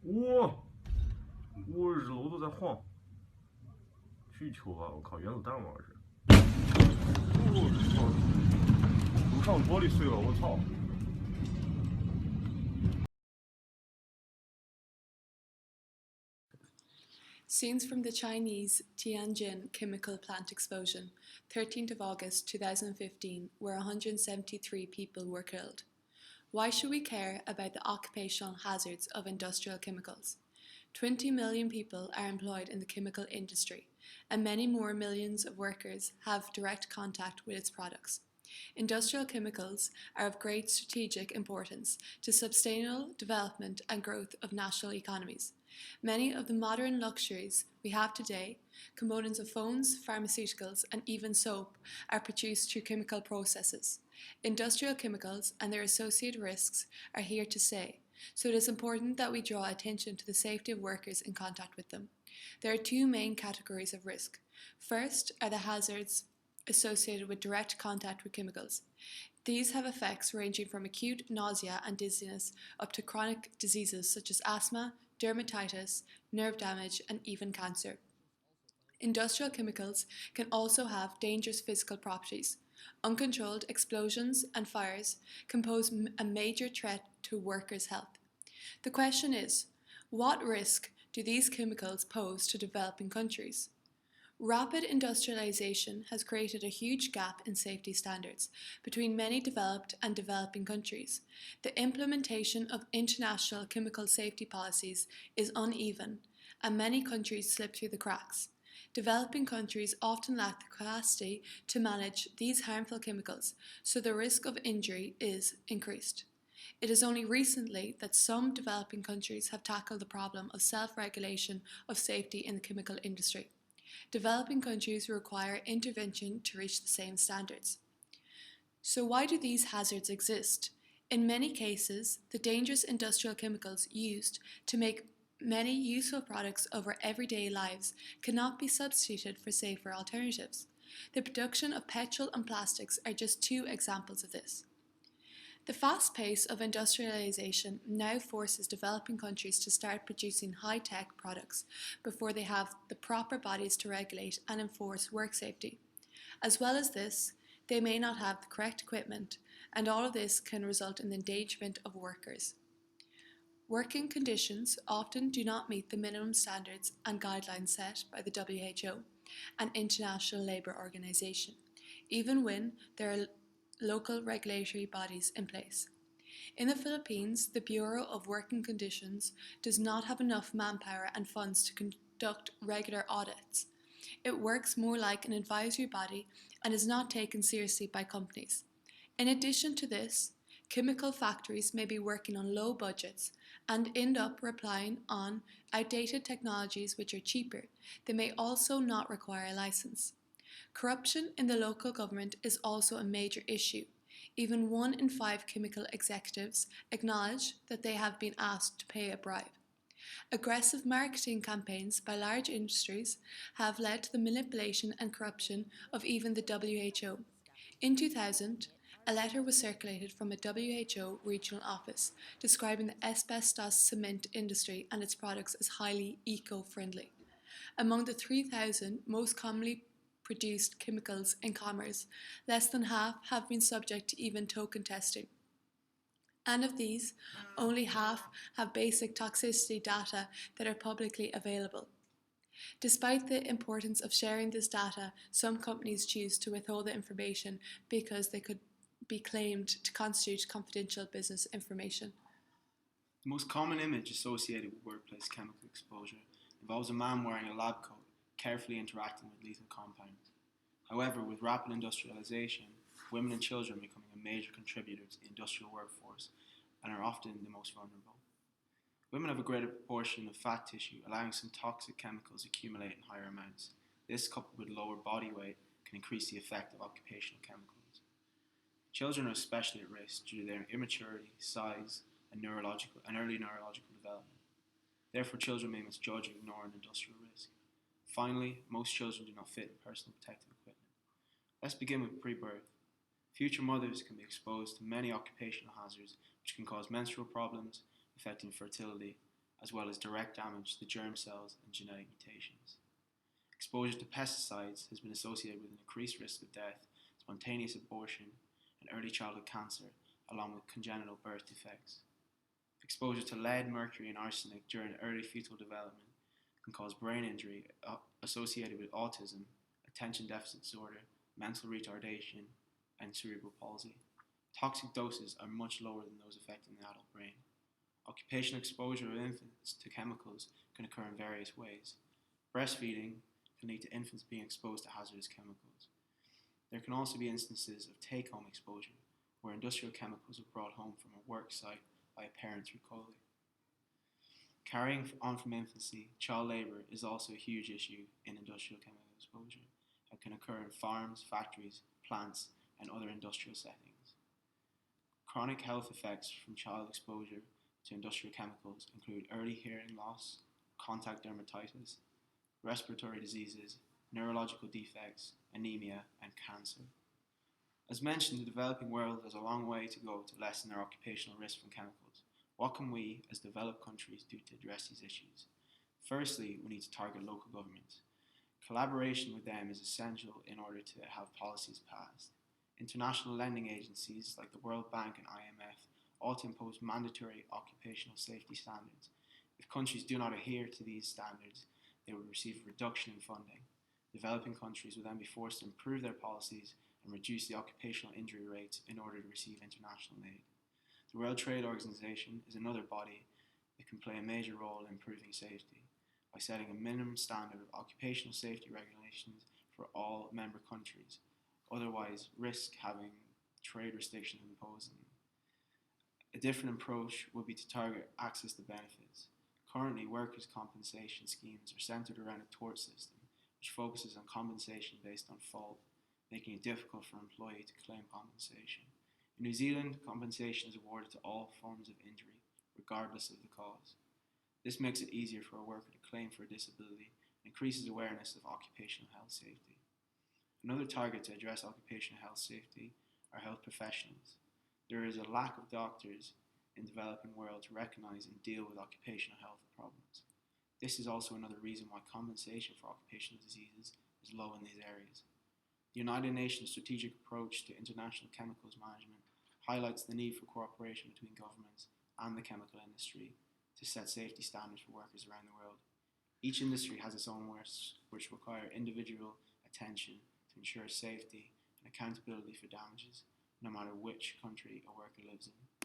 哇，我日楼都在晃，巨球啊！我靠，原子弹吗？这是？我操，楼上玻璃碎了，我操！Scenes from the Chinese Tianjin chemical plant explosion, 13th of August 2015, where 173 people were killed. Why should we care about the occupational hazards of industrial chemicals? 20 million people are employed in the chemical industry, and many more millions of workers have direct contact with its products. Industrial chemicals are of great strategic importance to sustainable development and growth of national economies. Many of the modern luxuries we have today, components of phones, pharmaceuticals, and even soap, are produced through chemical processes. Industrial chemicals and their associated risks are here to stay, so it is important that we draw attention to the safety of workers in contact with them. There are two main categories of risk. First are the hazards associated with direct contact with chemicals. These have effects ranging from acute nausea and dizziness up to chronic diseases such as asthma, dermatitis, nerve damage, and even cancer. Industrial chemicals can also have dangerous physical properties. Uncontrolled explosions and fires can pose a major threat to workers' health. The question is, what risk do these chemicals pose to developing countries? Rapid industrialization has created a huge gap in safety standards between many developed and developing countries. The implementation of international chemical safety policies is uneven, and many countries slip through the cracks. Developing countries often lack the capacity to manage these harmful chemicals, so the risk of injury is increased. It is only recently that some developing countries have tackled the problem of self-regulation of safety in the chemical industry. Developing countries require intervention to reach the same standards. So why do these hazards exist? In many cases, the dangerous industrial chemicals used to make many useful products of our everyday lives cannot be substituted for safer alternatives. The production of petrol and plastics are just two examples of this. The fast pace of industrialization now forces developing countries to start producing high-tech products before they have the proper bodies to regulate and enforce work safety. As well as this, they may not have the correct equipment, and all of this can result in the endangerment of workers. Working conditions often do not meet the minimum standards and guidelines set by the WHO and International Labour Organization, even when there are local regulatory bodies in place. In the Philippines, the Bureau of Working Conditions does not have enough manpower and funds to conduct regular audits. It works more like an advisory body and is not taken seriously by companies. In addition to this, chemical factories may be working on low budgets and end up relying on outdated technologies which are cheaper. They may also not require a license. Corruption in the local government is also a major issue. Even 1 in 5 chemical executives acknowledge that they have been asked to pay a bribe. Aggressive marketing campaigns by large industries have led to the manipulation and corruption of even the WHO. In 2000, a letter was circulated from a WHO regional office describing the asbestos cement industry and its products as highly eco-friendly. Among the 3,000 most commonly produced chemicals in commerce, less than half have been subject to even token testing. And of these, only half have basic toxicity data that are publicly available. Despite the importance of sharing this data, some companies choose to withhold the information because they could be claimed to constitute confidential business information. The most common image associated with workplace chemical exposure involves a man wearing a lab coat, carefully interacting with lethal compounds. However, with rapid industrialization, women and children are becoming a major contributor to the industrial workforce and are often the most vulnerable. Women have a greater proportion of fat tissue, allowing some toxic chemicals to accumulate in higher amounts. This, coupled with lower body weight, can increase the effect of occupational chemicals. Children are especially at risk due to their immaturity, size, and early neurological development. Therefore, children may misjudge or ignore an industrial risk. Finally, most children do not fit in personal protective equipment. Let's begin with pre-birth. Future mothers can be exposed to many occupational hazards which can cause menstrual problems, affecting fertility, as well as direct damage to germ cells and genetic mutations. Exposure to pesticides has been associated with an increased risk of death, spontaneous abortion, and early childhood cancer, along with congenital birth defects. Exposure to lead, mercury, and arsenic during early fetal development can cause brain injury associated with autism, attention deficit disorder, mental retardation, and cerebral palsy. Toxic doses are much lower than those affecting the adult brain. Occupational exposure of infants to chemicals can occur in various ways. Breastfeeding can lead to infants being exposed to hazardous chemicals. There can also be instances of take-home exposure, where industrial chemicals are brought home from a work site by a parent through clothing. Carrying on from infancy, child labour is also a huge issue in industrial chemical exposure and can occur in farms, factories, plants, and other industrial settings. Chronic health effects from child exposure to industrial chemicals include early hearing loss, contact dermatitis, respiratory diseases, neurological defects, anemia, and cancer. As mentioned, the developing world has a long way to go to lessen their occupational risk from chemicals. What can we, as developed countries, do to address these issues? Firstly, we need to target local governments. Collaboration with them is essential in order to have policies passed. International lending agencies like the World Bank and IMF ought to impose mandatory occupational safety standards. If countries do not adhere to these standards, they will receive a reduction in funding. Developing countries will then be forced to improve their policies and reduce the occupational injury rates in order to receive international aid. The World Trade Organization is another body that can play a major role in improving safety by setting a minimum standard of occupational safety regulations for all member countries, otherwise risk having trade restrictions imposed on them. A different approach would be to target access to benefits. Currently, workers' compensation schemes are centered around a tort system, which focuses on compensation based on fault, making it difficult for an employee to claim compensation. In New Zealand, compensation is awarded to all forms of injury, regardless of the cause. This makes it easier for a worker to claim for a disability and increases awareness of occupational health safety. Another target to address occupational health safety are health professionals. There is a lack of doctors in the developing world to recognize and deal with occupational health problems. This is also another reason why compensation for occupational diseases is low in these areas. The United Nations strategic approach to international chemicals management highlights the need for cooperation between governments and the chemical industry to set safety standards for workers around the world. Each industry has its own risks, which require individual attention to ensure safety and accountability for damages, no matter which country a worker lives in.